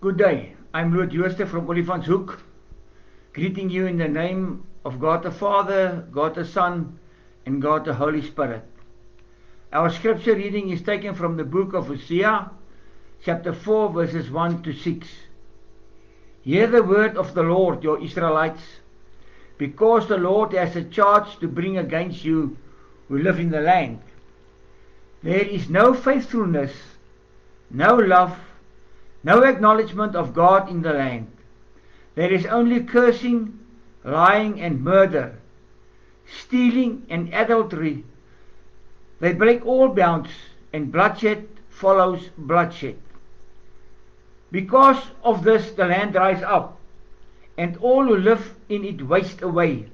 Good day, I'm Lord Jooste from Olifantshoek, greeting you in the name of God the Father, God the Son, and God the Holy Spirit. Our scripture reading is taken from the book of Hosea, chapter 4, verses 1 to 6. Hear the word of the Lord, your Israelites, because the Lord has a charge to bring against you who live in the land. There is no faithfulness, no love, no acknowledgement of God in the land. There is only cursing, lying and murder, stealing and adultery. They break all bounds, and bloodshed follows bloodshed. Because of this the land dries up, and all who live in it waste away.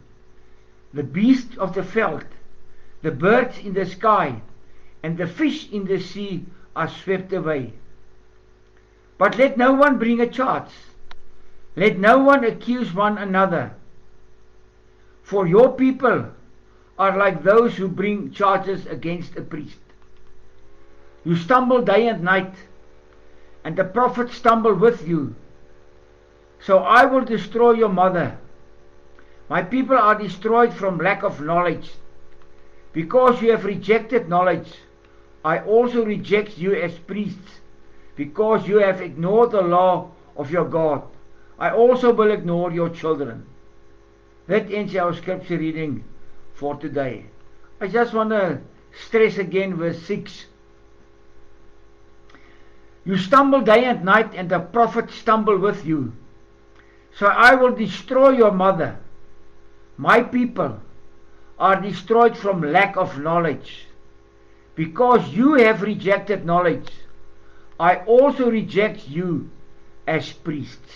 The beasts of the veld, the birds in the sky, and the fish in the sea are swept away. But let no one bring a charge. Let no one accuse one another. For your people are like those who bring charges against a priest. You stumble day and night, and the prophets stumble with you. So I will destroy your mother. My people are destroyed from lack of knowledge. Because you have rejected knowledge, I also reject you as priests. Because you have ignored the law of your God, I also will ignore your children. That ends our scripture reading for today. I just want to stress again verse 6. You stumble day and night, and the prophets stumble with you. So I will destroy your mother. My people are destroyed from lack of knowledge. Because you have rejected knowledge, I also reject you as priests.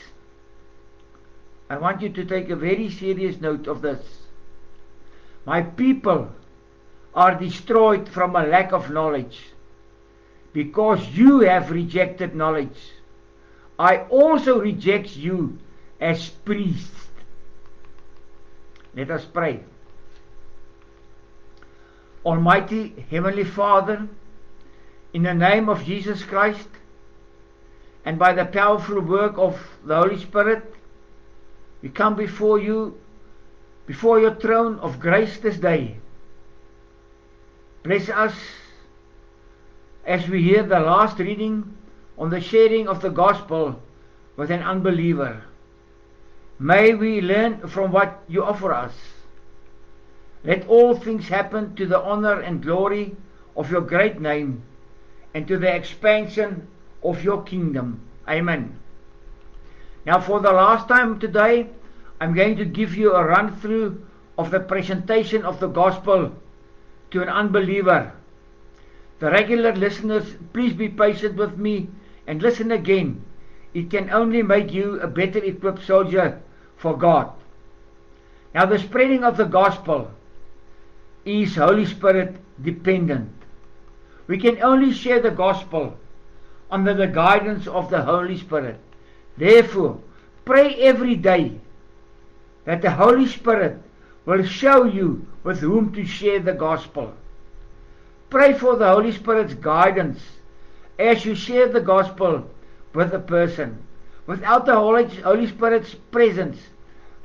I want you to take a very serious note of this. My people are destroyed from a lack of knowledge. Because you have rejected knowledge, I also reject you as priests. Let us pray. Almighty Heavenly Father, in the name of Jesus Christ, and by the powerful work of the Holy Spirit, we come before you, before your throne of grace this day. Bless us as we hear the last reading on the sharing of the gospel with an unbeliever. May we learn from what you offer us. Let all things happen to the honor and glory of your great name, and to the expansion of your kingdom. Amen. Now for the last time today, I'm going to give you a run through of the presentation of the gospel to an unbeliever. The regular listeners, please be patient with me and listen again. It can only make you a better equipped soldier for God. Now the spreading of the gospel is Holy Spirit dependent. We can only share the gospel under the guidance of the Holy Spirit. Therefore, pray every day that the Holy Spirit will show you with whom to share the gospel. Pray for the Holy Spirit's guidance as you share the gospel with a person. Without the Holy Spirit's presence,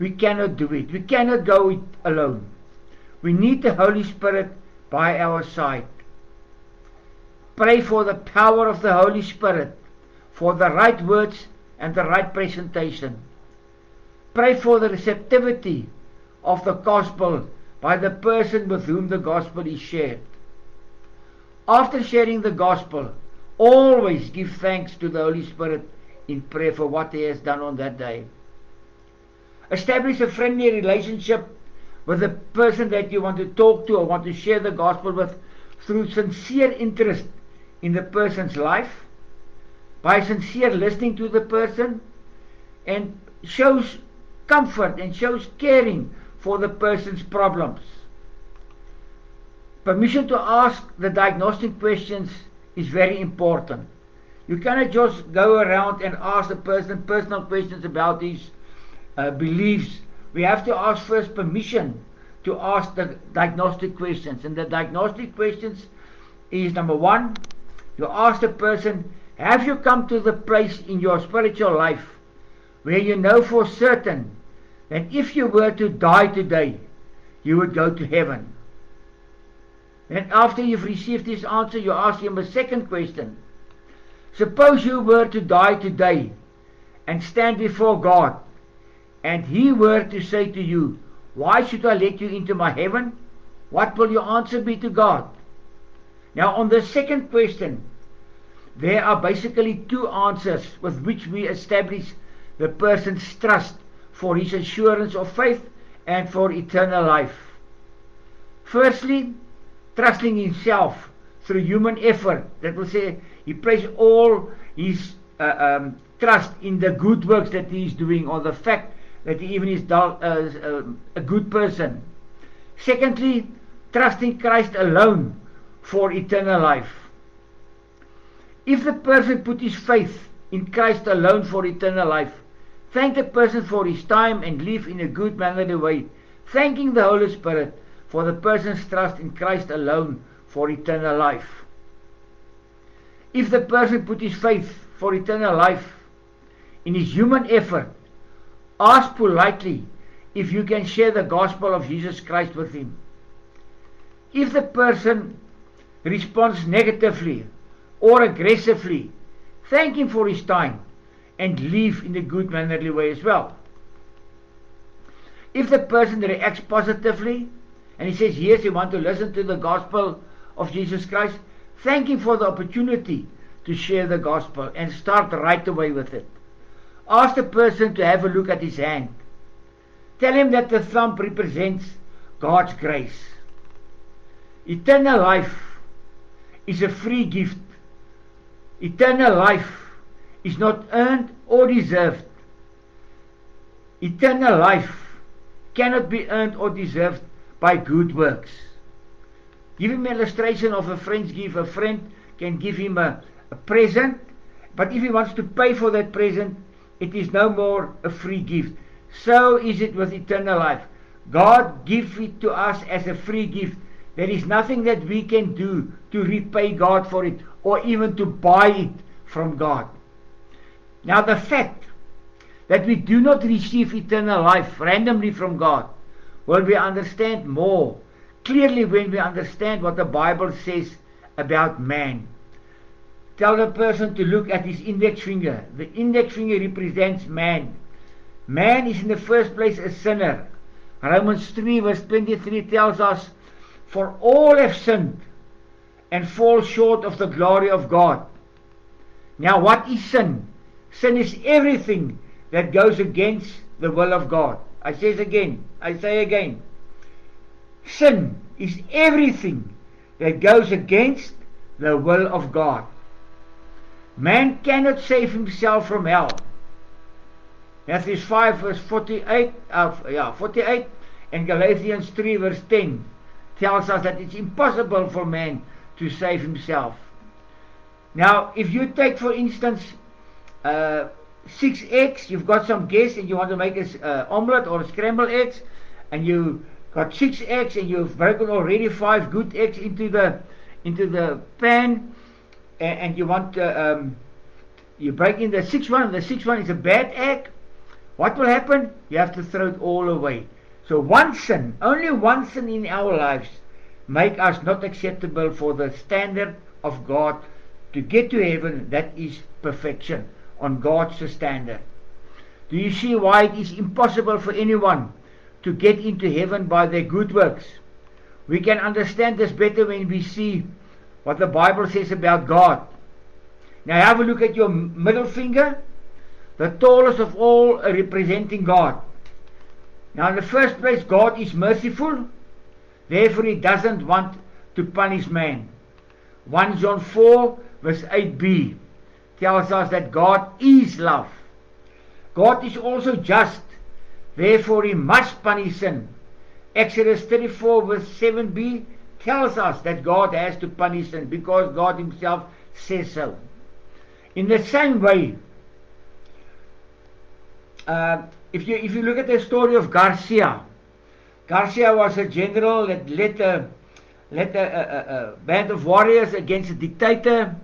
we cannot do it. We cannot go it alone. We need the Holy Spirit by our side. Pray for the power of the Holy Spirit, for the right words and the right presentation. Pray for the receptivity of the gospel by the person with whom the gospel is shared. After sharing the gospel, always give thanks to the Holy Spirit in prayer for what He has done on that day. Establish a friendly relationship with the person that you want to talk to or want to share the gospel with through sincere interest in the person's life, by sincere listening to the person, and shows comfort and shows caring for the person's problems. Permission to ask the diagnostic questions is very important. You cannot just go around and ask the person personal questions about his beliefs. We have to ask first permission to ask the diagnostic questions. And the diagnostic questions is, number one, you ask the person, Have you come to the place in your spiritual life where you know for certain that if you were to die today, you would go to heaven? And after you've received this answer, you ask him a second question. Suppose you were to die today and stand before God, and he were to say to you, why should I let you into my heaven? What will your answer be to God? Now, on the second question, there are basically two answers with which we establish the person's trust for his assurance of faith and for eternal life. Firstly, trusting himself through human effort. That will say he places all his trust in the good works that he is doing, or the fact that he even is a good person. Secondly, trusting Christ alone for eternal life. If the person put his faith in Christ alone for eternal life, thank the person for his time and live in a good mannerly way, thanking the Holy Spirit for the person's trust in Christ alone for eternal life. If the person put his faith for eternal life in his human effort, ask politely if you can share the gospel of Jesus Christ with him. If the person responds negatively or aggressively, thank him for his time and live in a good mannerly way as well. If the person reacts positively and he says yes, he wants to listen to the gospel of Jesus Christ, thank him for the opportunity to share the gospel and start right away with it. Ask the person to have a look at his hand. Tell him that the thumb represents God's grace. Eternal life is a free gift. Eternal life is not earned or deserved. Eternal life cannot be earned or deserved by good works. Give him an illustration of a friend's gift. A friend can give him a present, but if he wants to pay for that present, it is no more a free gift. So is it with eternal life. God gives it to us as a free gift. There is nothing that we can do to repay God for it, or even to buy it from God. Now, the fact that we do not receive eternal life randomly from God will be understand more clearly when we understand what the Bible says about man. Tell the person to look at his index finger. The index finger represents man. Man is in the first place a sinner. Romans 3 verse 23 tells us, for all have sinned and fall short of the glory of God. Now, what is sin? Sin is everything that goes against the will of God. I say again. Sin is everything that goes against the will of God. Man cannot save himself from hell. Matthew 5 verse 48 and Galatians 3 verse 10 tells us that it's impossible for man to save himself. Now, if you take, for instance, 6 eggs, you've got some guests and you want to make an omelette or a scrambled eggs, and you got 6 eggs and you've broken already 5 good eggs into the pan, and you want you break in the 6th one, and the 6th one is a bad egg. What will happen? You have to throw it all away. So one sin, only one sin in our lives, make us not acceptable for the standard of God to get to heaven. That is perfection on God's standard. Do you see why it is impossible for anyone to get into heaven by their good works? We can understand this better when we see what the Bible says about God. Now have a look at your middle finger, the tallest of all, representing God. Now, in the first place, God is merciful, therefore he doesn't want to punish man. 1 John 4 verse 8b tells us that God is love. God is also just, therefore he must punish sin. Exodus 34 verse 7b tells us that God has to punish sin because God himself says so. In the same way, if you look at the story of Garcia was a general that led a band of warriors against a dictator,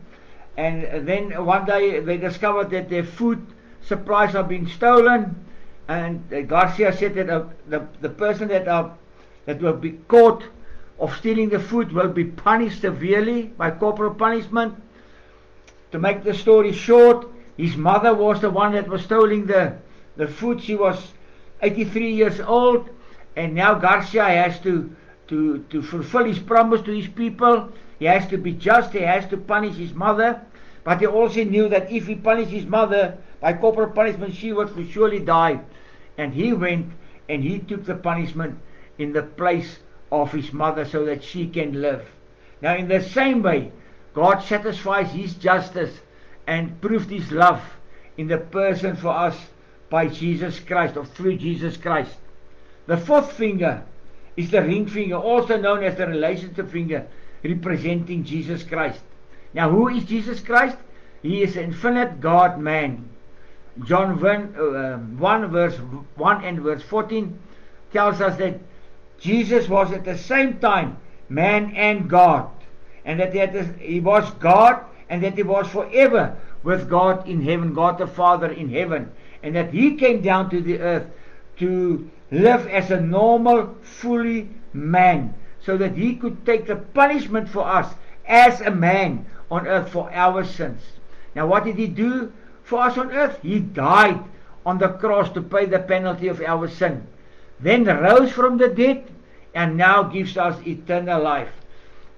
And then one day they discovered that their food supplies are being stolen. And Garcia said that the person that will be caught of stealing the food will be punished severely by corporal punishment. To make the story short, his mother was the one that was stealing the food. She was 83 years old, and now Garcia has to fulfill his promise to his people. He has to be just, he has to punish his mother, but he also knew that if he punished his mother by corporal punishment, she would surely die. And he went and he took the punishment in the place of his mother so that she can live. Now in the same way, God satisfies his justice and proved his love in the person for us by Jesus Christ, or through Jesus Christ. The fourth finger is the ring finger, also known as the relationship finger, representing Jesus Christ. Now who is Jesus Christ? He is infinite God man. John 1 verse 1 and verse 14 tells us that Jesus was at the same time man and God, and that he was God, and that he was forever with God in heaven, God the Father in heaven, and that he came down to the earth to live as a normal, fully man, so that he could take the punishment for us as a man on earth for our sins. Now what did he do for us on earth? He died on the cross to pay the penalty of our sin, then rose from the dead, and now gives us eternal life.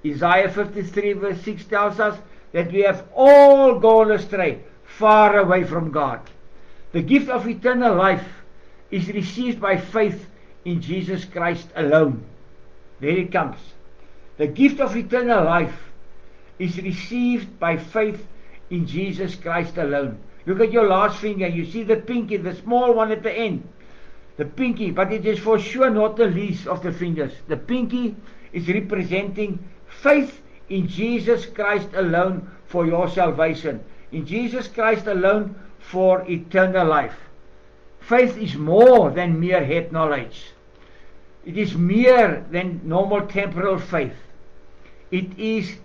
Isaiah 53 verse 6 tells us that we have all gone astray, far away from God. The gift of eternal life is received by faith in Jesus Christ alone. There it comes. The gift of eternal life is received by faith in Jesus Christ alone. Look at your last finger. You see the pinky, the small one at the end. The pinky, but it is for sure not the least of the fingers. The pinky is representing faith in Jesus Christ alone for your salvation. In Jesus Christ alone for eternal life. Faith is more than mere head knowledge. It is more than normal temporal faith. It is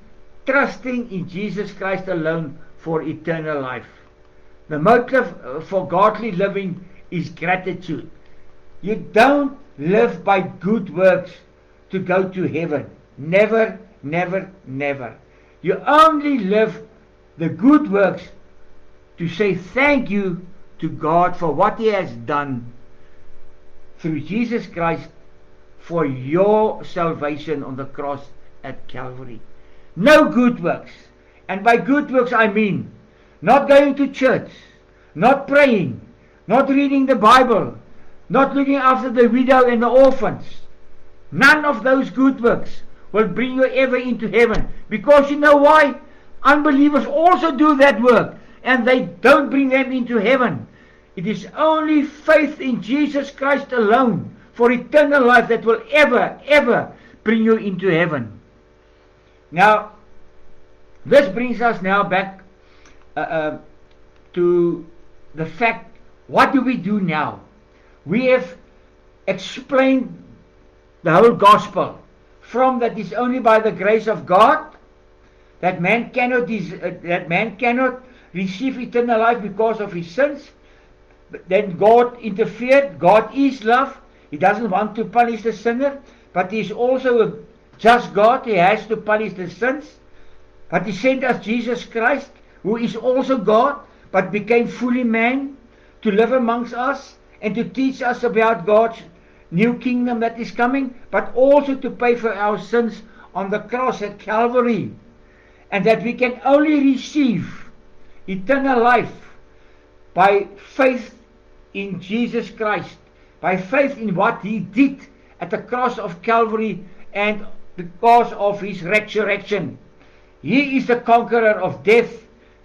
trusting in Jesus Christ alone for eternal life. The motive for godly living is gratitude. You don't live by good works to go to heaven. Never, never, never. You only live the good works to say thank you to God for what he has done through Jesus Christ for your salvation on the cross at Calvary. No good works. And by good works I mean not going to church, not praying, not reading the Bible, not looking after the widow and the orphans. None of those good works will bring you ever into heaven. Because you know why? Unbelievers also do that work, and they don't bring them into heaven. It is only faith in Jesus Christ alone for eternal life that will ever, ever bring you into heaven. Now, this brings us now back to the fact, what do we do now? We have explained the whole gospel, from that is only by the grace of God, that man cannot receive eternal life because of his sins. But then God interfered. God is love. He doesn't want to punish the sinner, but he is also a just God. He has to punish the sins. But he sent us Jesus Christ, who is also God, but became fully man, to live amongst us and to teach us about God's new kingdom that is coming, but also to pay for our sins on the cross at Calvary. And that we can only receive eternal life by faith in Jesus Christ, by faith in what he did at the cross of Calvary, and because of his resurrection. He is the conqueror of death,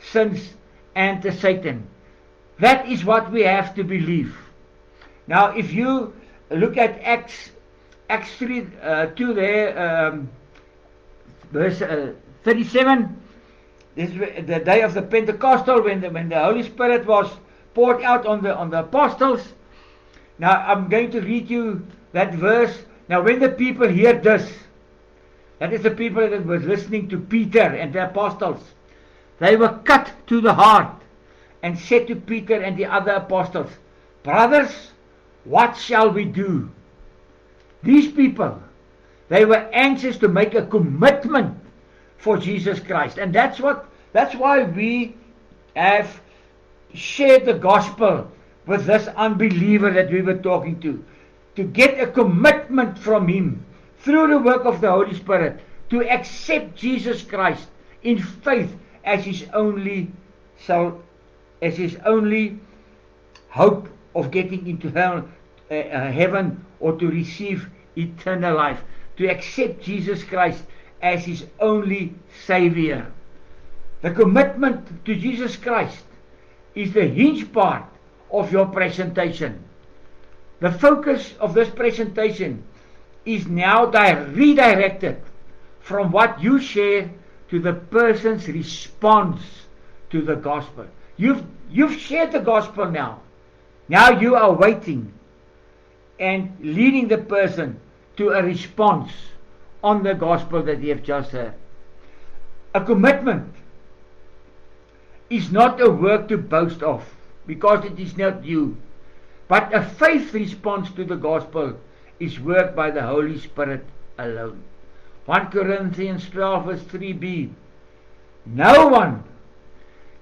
sins, and the Satan. That is what we have to believe. Now, if you look at Acts 3, 2 there, verse 37, this is the day of the Pentecostal, when the Holy Spirit was poured out on the apostles. Now, I'm going to read you that verse. Now, when the people heard this, that is the people that were listening to Peter and the apostles. They were cut to the heart and said to Peter and the other apostles, "Brothers, what shall we do?" These people, they were anxious to make a commitment for Jesus Christ. And that's why we have shared the gospel with this unbeliever that we were talking to get a commitment from him through the work of the Holy Spirit to accept Jesus Christ in faith as his only hope of getting into heaven or to receive eternal life, to accept Jesus Christ as his only Savior. The commitment to Jesus Christ is the hinge part of your presentation. The focus of this presentation is now redirected from what you share to the person's response to the gospel. You've shared the gospel now. Now you are waiting and leading the person to a response on the gospel that you have just heard. A commitment is not a work to boast of, because it is not you. But a faith response to the gospel is worked by the Holy Spirit alone. 1 Corinthians 12 verse 3b. No one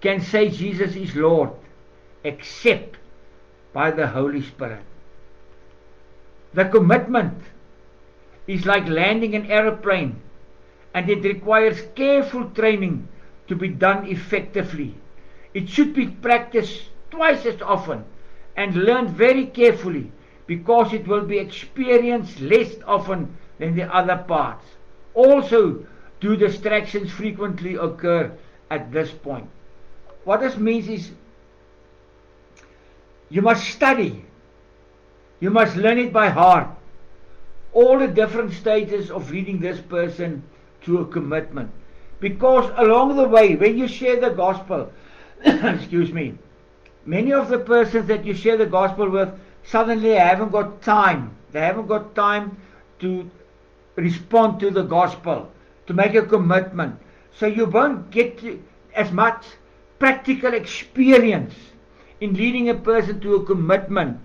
can say Jesus is Lord except by the Holy Spirit. The commitment is like landing an aeroplane, and it requires careful training to be done effectively. It should be practiced twice as often and learned very carefully, because it will be experienced less often than the other parts. Also, do distractions frequently occur at this point? What this means is you must study. You must learn it by heart. All the different stages of leading this person to a commitment. Because along the way, when you share the gospel, excuse me, many of the persons that you share the gospel with, suddenly haven't got time. They haven't got time to respond to the gospel, to make a commitment. So you won't get as much practical experience in leading a person to a commitment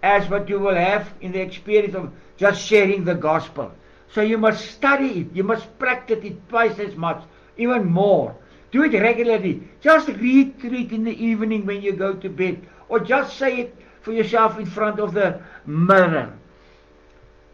as what you will have in the experience of just sharing the gospel. So you must study it. You must practice it twice as much, even more. Do it regularly. Just read through it in the evening when you go to bed, or just say it for yourself in front of the mirror.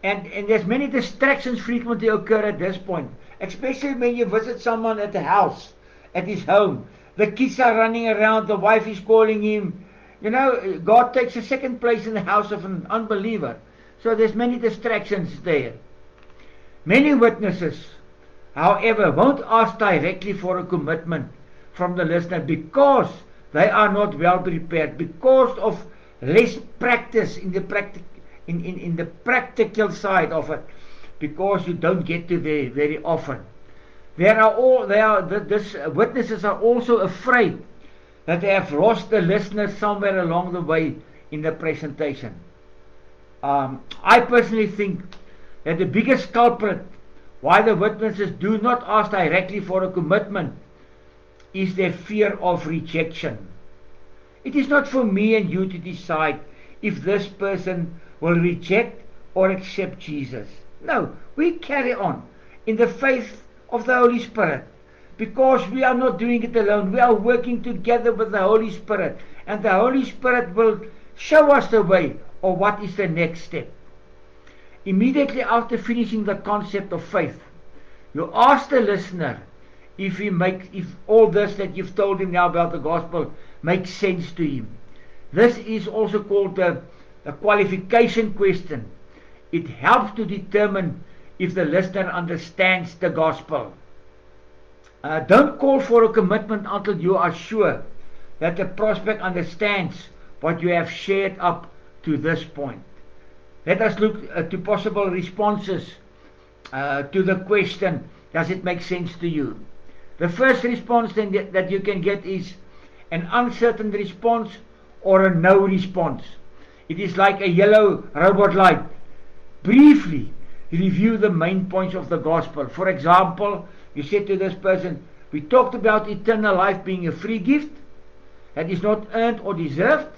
And there's many distractions frequently occur at this point, especially when you visit someone at the house, at his home. The kids are running around, the wife is calling him. You know, God takes a second place in the house of an unbeliever. So there's many distractions there. Many witnesses, however, won't ask directly for a commitment from the listener because they are not well prepared, because of less practice in the practical side of it, because you don't get to there very often. Witnesses are also afraid that they have lost the listener somewhere along the way in the presentation. I personally think that the biggest culprit why the witnesses do not ask directly for a commitment is their fear of rejection. It is not for me and you to decide if this person will reject or accept Jesus. No, we carry on in the faith of the Holy Spirit, because we are not doing it alone. We are working together with the Holy Spirit, and the Holy Spirit will show us the way or what is the next step. Immediately after finishing the concept of faith, you ask the listener if all this that you've told him now about the gospel makes sense to him. This is also called the qualification question. It helps to determine if the listener understands the gospel. Don't call for a commitment until you are sure that the prospect understands what you have shared up to this point. Let us look to possible responses to the question, does it make sense to you? The first response then that you can get is an uncertain response or a no response. It is like a yellow robot light. Briefly review the main points of the gospel. For example, you said to this person, We talked about eternal life being a free gift that is not earned or deserved.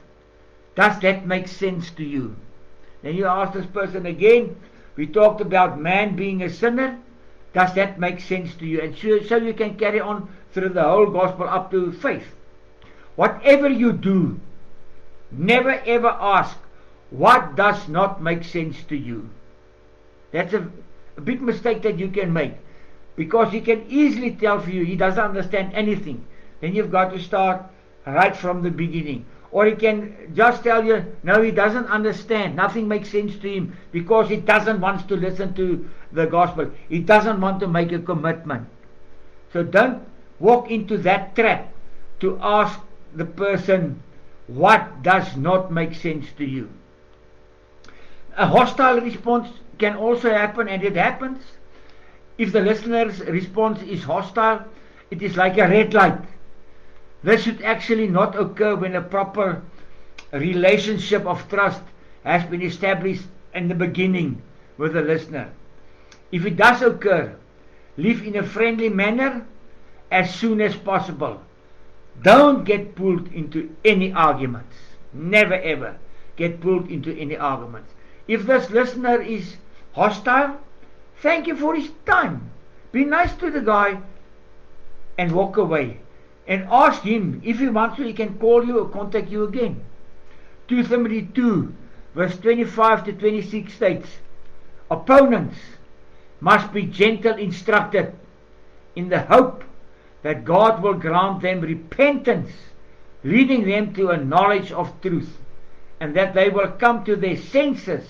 Does that make sense to you? Then you ask this person again. We talked about man being a sinner. Does that make sense to you? And so you can carry on through the whole gospel up to faith. Whatever you do, never ever ask, what does not make sense to you? That's a big mistake that you can make. Because he can easily tell for you he doesn't understand anything. Then you've got to start right from the beginning. Or he can just tell you, no, he doesn't understand. Nothing makes sense to him because he doesn't want to listen to the gospel. He doesn't want to make a commitment. So don't walk into that trap to ask the person what does not make sense to you. A hostile response can also happen, and it happens. If the listener's response is hostile, it is like a red light. This should actually not occur when a proper relationship of trust has been established in the beginning with the listener. If it does occur, live in a friendly manner as soon as possible. Don't get pulled into any arguments. Never ever get pulled into any arguments. If this listener is hostile, thank you for his time. Be nice to the guy and walk away. And ask him, if he wants to, he can call you or contact you again. 2 Timothy 2, verse 25 to 26 states, opponents must be gentle instructed in the hope that God will grant them repentance, leading them to a knowledge of truth, and that they will come to their senses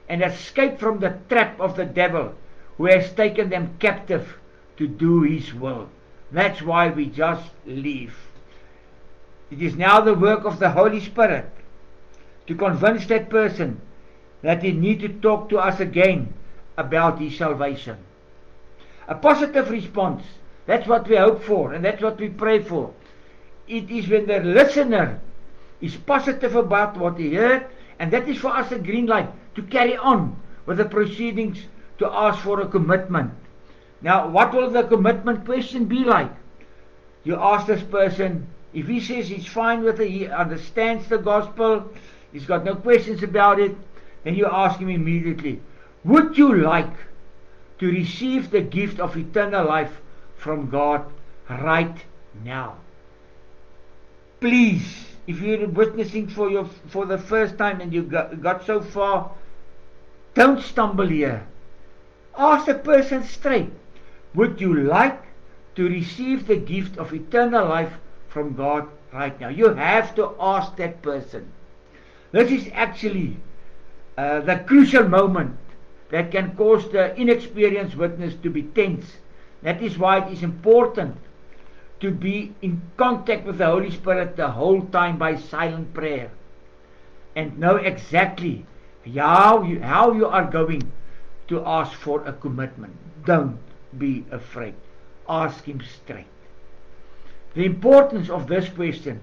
and escape from the trap of the devil, who has taken them captive to do his will. That's why we just leave. It is now the work of the Holy Spirit to convince that person that he needs to talk to us again about his salvation. A positive response, that's what we hope for, and that's what we pray for. It is when the listener is positive about what he heard, and that is for us a green light to carry on with the proceedings to ask for a commitment. Now, what will the commitment question be like? You ask this person, if he says he's fine with it, he understands the gospel, he's got no questions about it, then you ask him immediately, would you like to receive the gift of eternal life from God right now? Please, if you're witnessing for the first time and you got so far, don't stumble here. Ask the person straight. Would you like to receive the gift of eternal life from God right now? You have to ask that person. This is actually the crucial moment that can cause the inexperienced witness to be tense. That is why it is important to be in contact with the Holy Spirit the whole time by silent prayer, and know exactly how you are going to ask for a commitment. Don't be afraid. Ask him straight. The importance of this question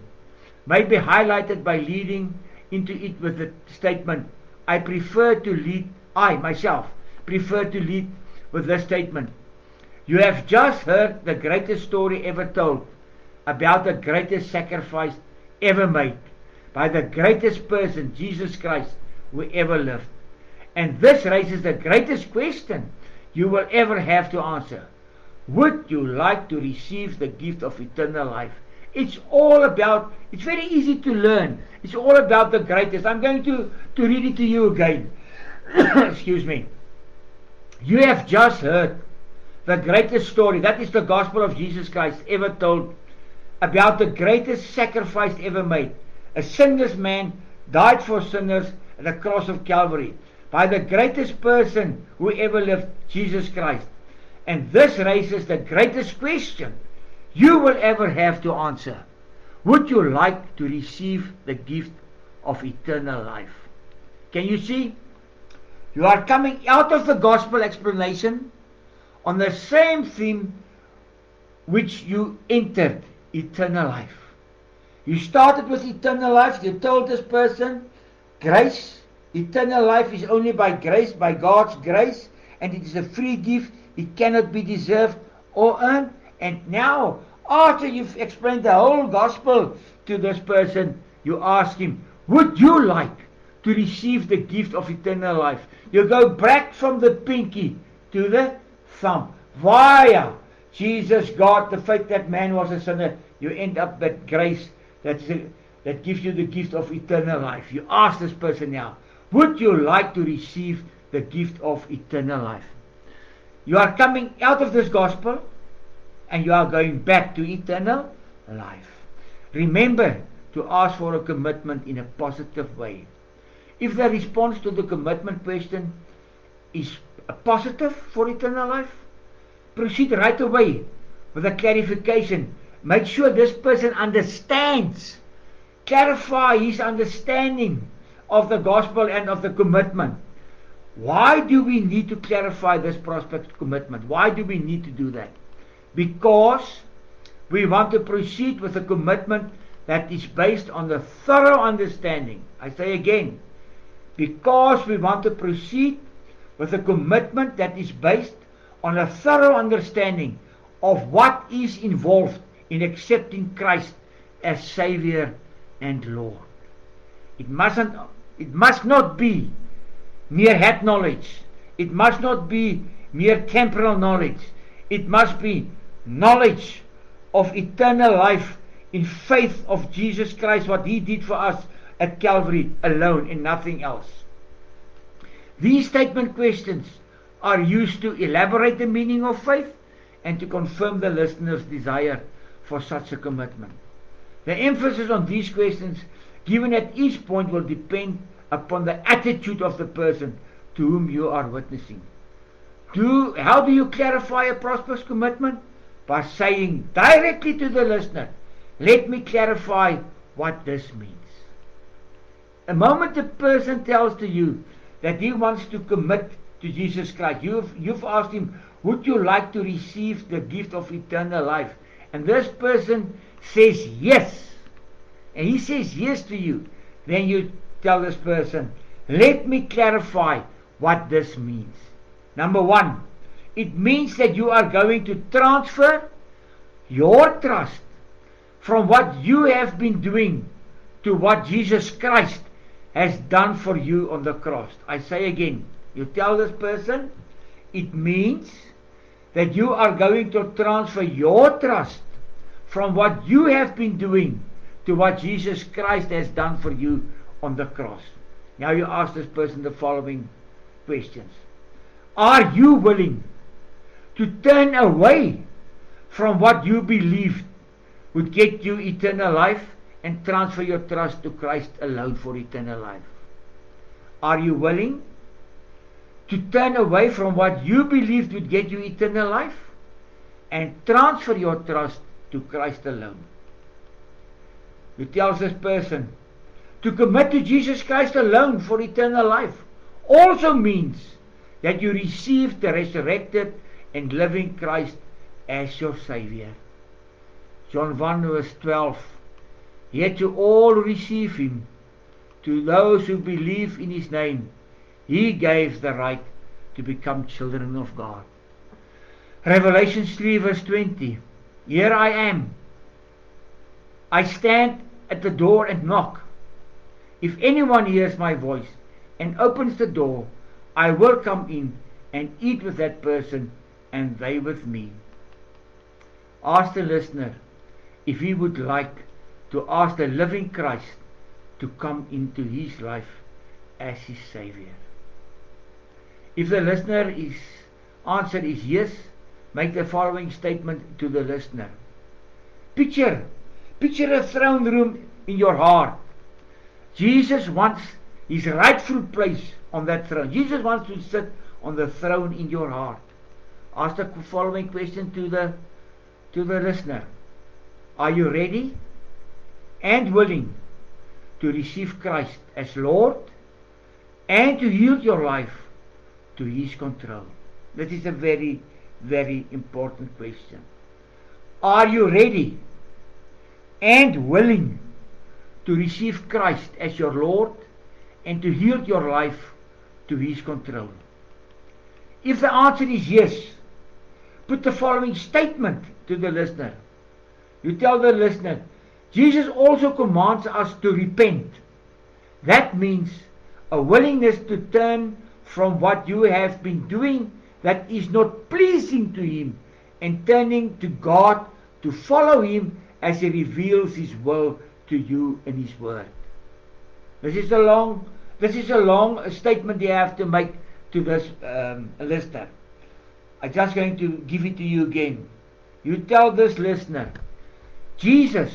may be highlighted by leading into it with the statement, I myself prefer to lead with this statement. You have just heard the greatest story ever told about the greatest sacrifice ever made by the greatest person, Jesus Christ, who ever lived. And this raises the greatest question you will ever have to answer. Would you like to receive the gift of eternal life? It's very easy to learn. It's all about the greatest. I'm going to read it to you again. Excuse me. You have just heard the greatest story, that is the gospel of Jesus Christ ever told, about the greatest sacrifice ever made. A sinless man died for sinners at the cross of Calvary by the greatest person who ever lived, Jesus Christ. And this raises the greatest question you will ever have to answer. Would you like to receive the gift of eternal life? Can you see? You are coming out of the gospel explanation on the same theme which you entered, eternal life. You started with eternal life. You told this person, grace, eternal life is only by grace, by God's grace, and it is a free gift. It cannot be deserved or earned. And now, after you've explained the whole gospel to this person, you ask him, would you like to receive the gift of eternal life? You go back from the pinky to the thumb. Via Jesus, God, the fact that man was a sinner, you end up with grace that gives you the gift of eternal life. You ask this person now, would you like to receive the gift of eternal life? You are coming out of this gospel and you are going back to eternal life. Remember to ask for a commitment in a positive way. If the response to the commitment question is a positive for eternal life, proceed right away with a clarification. Make sure this person understands. Clarify his understanding of the gospel and of the commitment. Why do we need to clarify this prospect commitment? Why do we need to do that? Because we want to proceed with a commitment that is based on the thorough understanding. I say again, because we want to proceed with a commitment that is based on a thorough understanding of what is involved in accepting Christ as Savior and Lord. It must not be mere head knowledge. It must not be mere temporal knowledge. It must be knowledge of eternal life in faith of Jesus Christ, what He did for us at Calvary alone and nothing else. These statement questions are used to elaborate the meaning of faith and to confirm the listener's desire for such a commitment. The emphasis on these questions given at each point will depend upon the attitude of the person to whom you are witnessing. How do you clarify a prosperous commitment? By saying directly to the listener, let me clarify what this means. The moment the person tells to you that he wants to commit to Jesus Christ, you've asked him, would you like to receive the gift of eternal life? And this person says yes. And he says yes to you. Then you tell this person, let me clarify what this means. Number one, it means that you are going to transfer your trust from what you have been doing to what Jesus Christ has done for you on the cross. I say again, you tell this person, it means that you are going to transfer your trust from what you have been doing to what Jesus Christ has done for you on the cross. Now you ask this person the following questions. Are you willing to turn away from what you believed would get you eternal life and transfer your trust to Christ alone for eternal life? Are you willing to turn away from what you believed would get you eternal life and transfer your trust to Christ alone? He tells this person, to commit to Jesus Christ alone for eternal life also means that you receive the resurrected and living Christ as your Savior. John 1 verse 12, yet to all receive Him, to those who believe in His name, He gave the right to become children of God. Revelation 3 verse 20, here I am. I stand at the door and knock. If anyone hears my voice and opens the door, I will come in and eat with that person and they with me. Ask the listener if he would like to ask the living Christ to come into his life as his Savior. If the listener's answer is yes, make the following statement to the listener. Picture a throne room in your heart. Jesus wants his rightful place on that throne. Jesus wants to sit on the throne in your heart. Ask the following question to the listener. Are you ready and willing to receive Christ as Lord and to yield your life to His control? That is a very, very important question. Are you ready and willing to receive Christ as your Lord and to yield your life to His control? If the answer is yes, put the following statement to the listener. You tell the listener, Jesus also commands us to repent. That means a willingness to turn from what you have been doing that is not pleasing to Him and turning to God to follow Him as He reveals His will to you in His Word. This is a long statement you have to make to this listener. I'm just going to give it to you again. You tell this listener, Jesus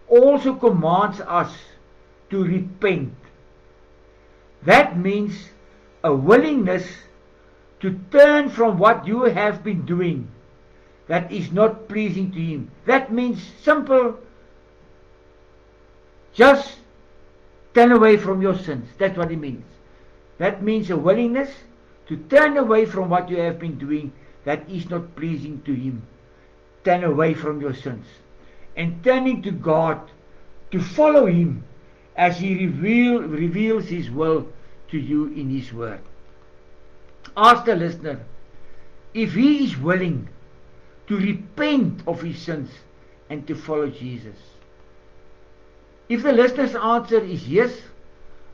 also commands us to repent. That means a willingness to turn from what you have been doing that is not pleasing to Him. That means simple, just turn away from your sins. That's what it means. That means a willingness to turn away from what you have been doing that is not pleasing to Him. Turn away from your sins. And turning to God to follow Him as He reveals His will to you in His Word. Ask the listener if he is willing to repent of his sins and to follow Jesus. If the listener's answer is yes,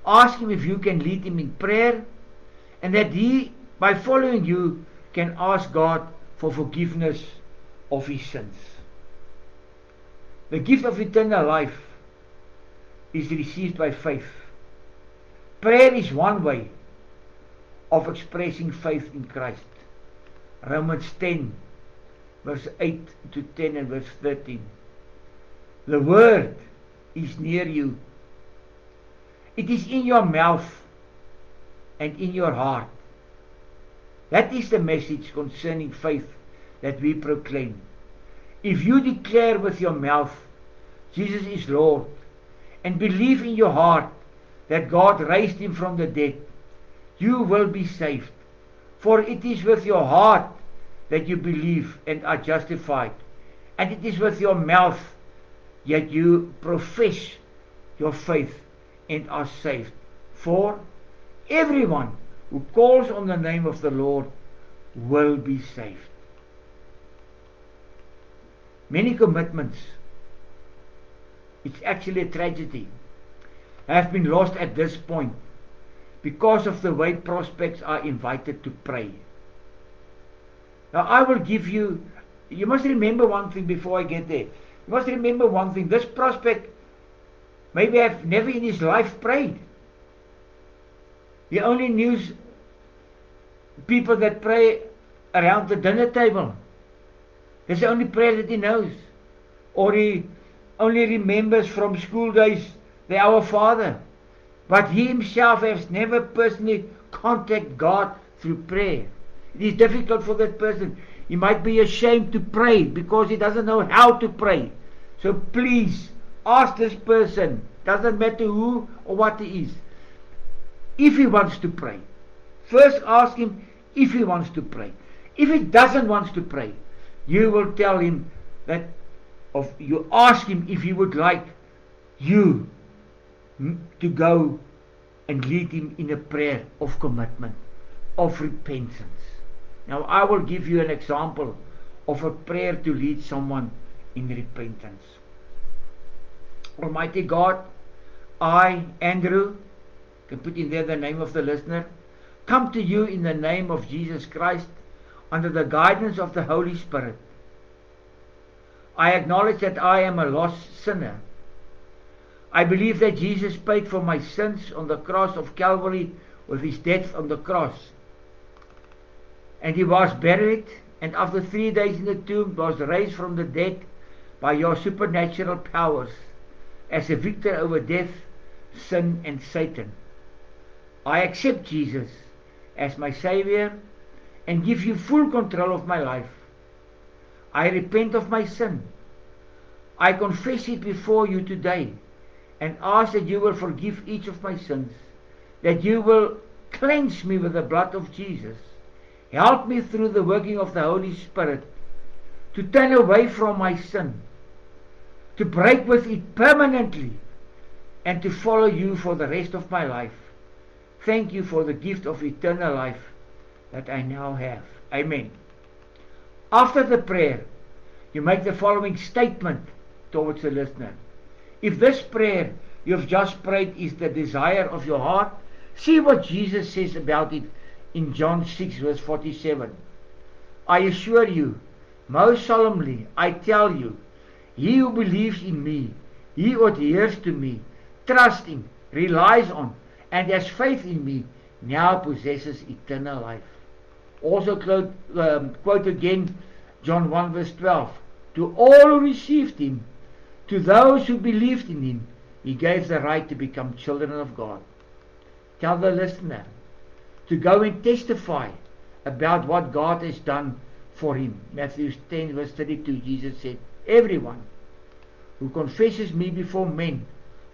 ask him if you can lead him in prayer and that he, by following you, can ask God for forgiveness of his sins. The gift of eternal life is received by faith. Prayer is one way of expressing faith in Christ. Romans 10, verse 8 to 10 and verse 13. The Word is near you. It is in your mouth and in your heart. That is the message concerning faith that we proclaim. If you declare with your mouth Jesus is Lord and believe in your heart that God raised Him from the dead, you will be saved. For it is with your heart that you believe and are justified, and it is with your mouth that you profess your faith and are saved. For everyone who calls on the name of the Lord will be saved. Many commitments, it's actually a tragedy, have been lost at this point because of the way prospects are invited to pray. Now I will give you must remember one thing before I get there. You must remember one thing. This prospect maybe have never in his life prayed. He only knew people that pray around the dinner table. That's the only prayer that he knows. Or he only remembers from school days the Our Father. But he himself has never personally contacted God through prayer. It is difficult for that person. He might be ashamed to pray because he doesn't know how to pray. So please ask this person, doesn't matter who or what he is, if he wants to pray. First ask him if he wants to pray. If he doesn't want to pray, you will tell him that, you ask him if he would like you to go and lead him in a prayer of commitment, of repentance. Now I will give you an example of a prayer to lead someone in repentance. Almighty God, I, Andrew, can put in there the name of the listener, come to you in the name of Jesus Christ under the guidance of the Holy Spirit. I acknowledge that I am a lost sinner. I believe that Jesus paid for my sins on the cross of Calvary with His death on the cross. And He was buried, and after 3 days in the tomb was raised from the dead by your supernatural powers as a victor over death, sin and Satan. I accept Jesus as my Savior and give you full control of my life. I repent of my sin. I confess it before you today and ask that you will forgive each of my sins, that you will cleanse me with the blood of Jesus. Help me through the working of the Holy Spirit to turn away from my sin, to break with it permanently, and to follow you for the rest of my life. Thank you for the gift of eternal life that I now have. Amen. After the prayer, you make the following statement towards the listener. If this prayer you've just prayed is the desire of your heart, see what Jesus says about it in John 6 verse 47. I assure you, most solemnly, I tell you, he who believes in me, he who adheres to me, trusting, relies on, and has faith in me, now possesses eternal life. Also quote again John 1 verse 12. To all who received him, to those who believed in him, he gave the right to become children of God. Tell the listener to go and testify about what God has done for him. Matthew 10 verse 32, Jesus said, everyone who confesses me before men,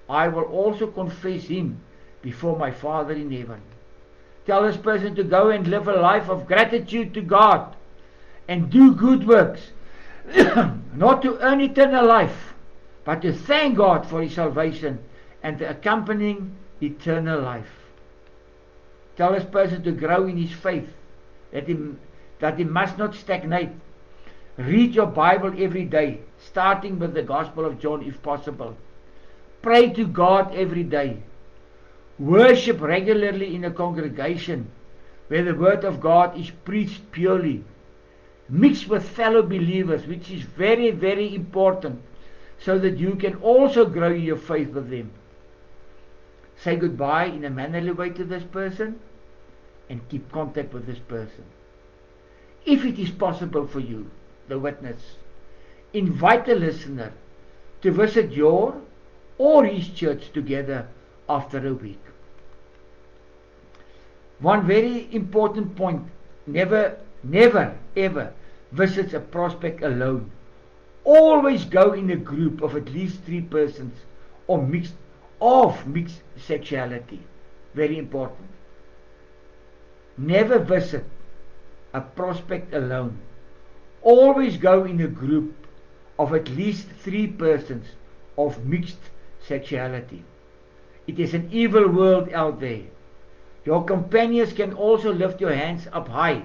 I will also confess him before my Father in heaven. Tell this person to go and live a life of gratitude to God and do good works, not to earn eternal life, but to thank God for his salvation and the accompanying eternal life. Tell this person to grow in his faith, that he must not stagnate. Read your Bible every day, starting with the Gospel of John if possible. Pray to God every day. Worship regularly in a congregation where the Word of God is preached purely. Mix with fellow believers, which is very, very important, so that you can also grow your faith with them. Say goodbye in a mannerly way to this person and keep contact with this person. If it is possible for you, the witness, invite the listener to visit your or his church together after a week. One very important point, never ever visits a prospect alone. Always go in a group of at least 3 persons or mixed sexuality. Very important. Never visit a prospect alone. Always go in a group of at least 3 persons of mixed sexuality. It is an evil world out there. Your companions can also lift your hands up high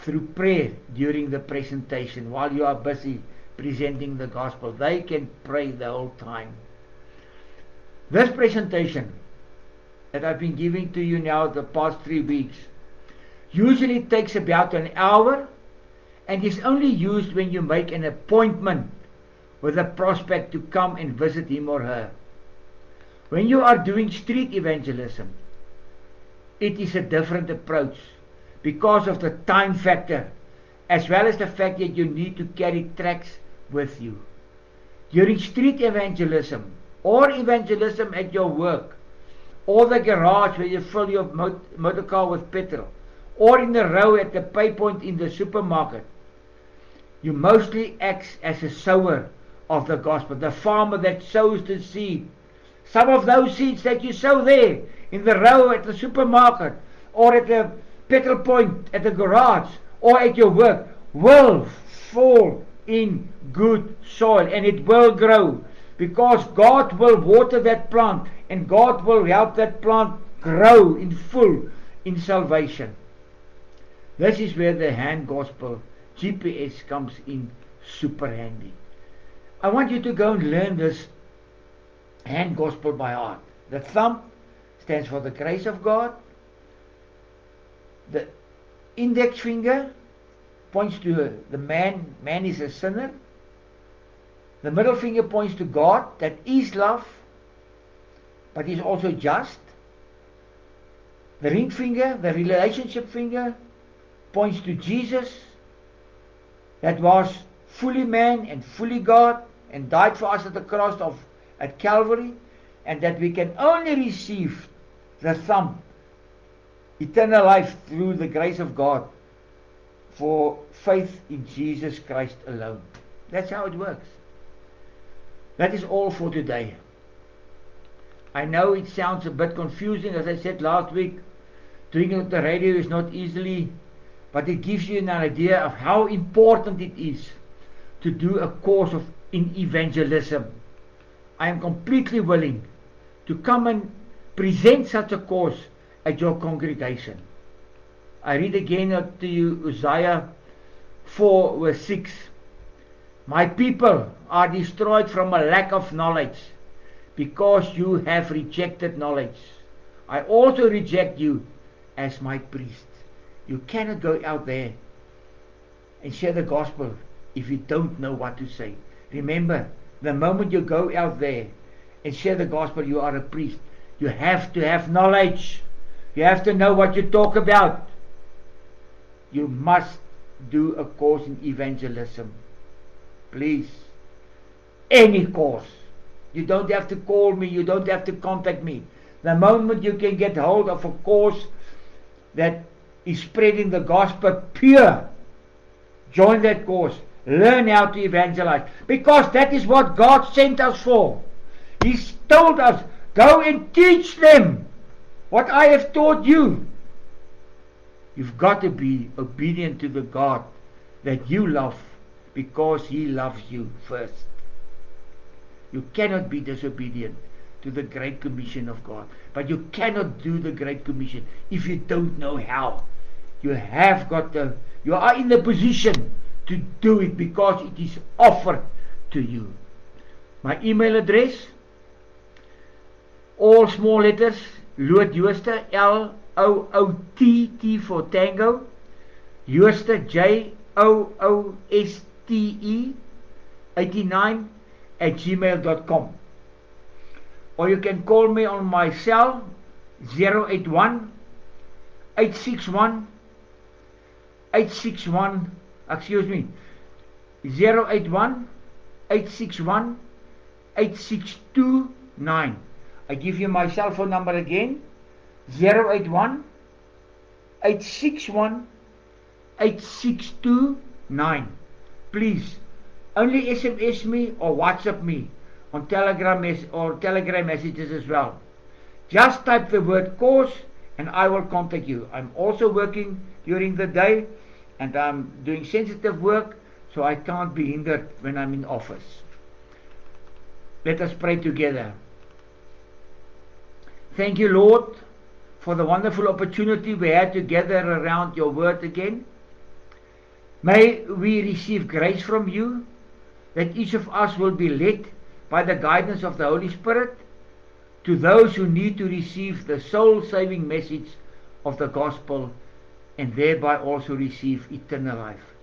through prayer during the presentation while you are busy presenting the gospel. They can pray the whole time. This presentation that I've been giving to you now the past 3 weeks usually takes about an hour and is only used when you make an appointment with a prospect to come and visit him or her. When you are doing street evangelism, it is a different approach because of the time factor, as well as the fact that you need to carry tracts with you. During street evangelism, or evangelism at your work, or the garage where you fill your motor car with petrol, or in the row at the pay point in the supermarket, you mostly act as a sower of the gospel, the farmer that sows the seed. Some of those seeds that you sow there, in the row at the supermarket, or at the petrol point, at the garage, or at your work, will fall in good soil, and it will grow, because God will water that plant, and God will help that plant grow in full in salvation. This is where the hand gospel, GPS, comes in super handy. I want you to go and learn this hand gospel by heart. The thumb stands for the grace of God. The index finger points to the man. Man is a sinner. The middle finger points to God, that is love, but He's also just. The ring finger, the relationship finger, points to Jesus, that was fully man and fully God, and died for us at the cross at Calvary, and that we can only receive the thumb, eternal life, through the grace of God, for faith in Jesus Christ alone. That's how it works. That is all for today. I know it sounds a bit confusing. As I said last week, doing it on the radio is not easily, but it gives you an idea of how important it is to do a course in evangelism. I am completely willing to come and present such a course at your congregation. I read again to you Isaiah 4 verse 6. My people are destroyed from a lack of knowledge, because you have rejected knowledge. I also reject you as my priest. You cannot go out there and share the gospel if you don't know what to say. Remember, the moment you go out there and share the gospel, you are a priest. You have to have knowledge. You have to know what you talk about. You must do a course in evangelism. Please. Any course. You don't have to call me. You don't have to contact me. The moment you can get hold of a course that is spreading the gospel pure, join that course. Learn how to evangelize. Because that is what God sent us for. He told us, go and teach them what I have taught you. You've got to be obedient to the God that you love, because He loves you first. You cannot be disobedient to the Great Commission of God. But you cannot do the Great Commission if you don't know how. You are in the position to do it because it is offered to you. My email address, all small letters, Loot Jooste, L-O-O-T, T for Tango, Jooste, J-O-O-S-T-E, 89 @gmail.com. Or you can call me on my cell, 081 861 081 861 8629. I give you my cell phone number again, 081 861 8629. Please, only SMS me or WhatsApp me on Telegram messages as well. Just type the word course and I will contact you. I'm also working during the day and I'm doing sensitive work, so I can't be hindered when I'm in office. Let us pray together. Thank you, Lord, for the wonderful opportunity we had to gather around your word again. May we receive grace from you, that each of us will be led by the guidance of the Holy Spirit to those who need to receive the soul-saving message of the gospel and thereby also receive eternal life.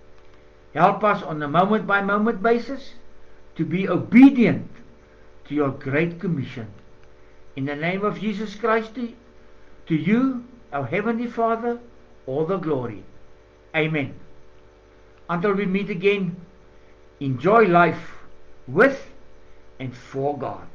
Help us on a moment-by-moment basis to be obedient to your great commission. In the name of Jesus Christ, to you, our Heavenly Father, all the glory. Amen. Until we meet again, enjoy life with and for God.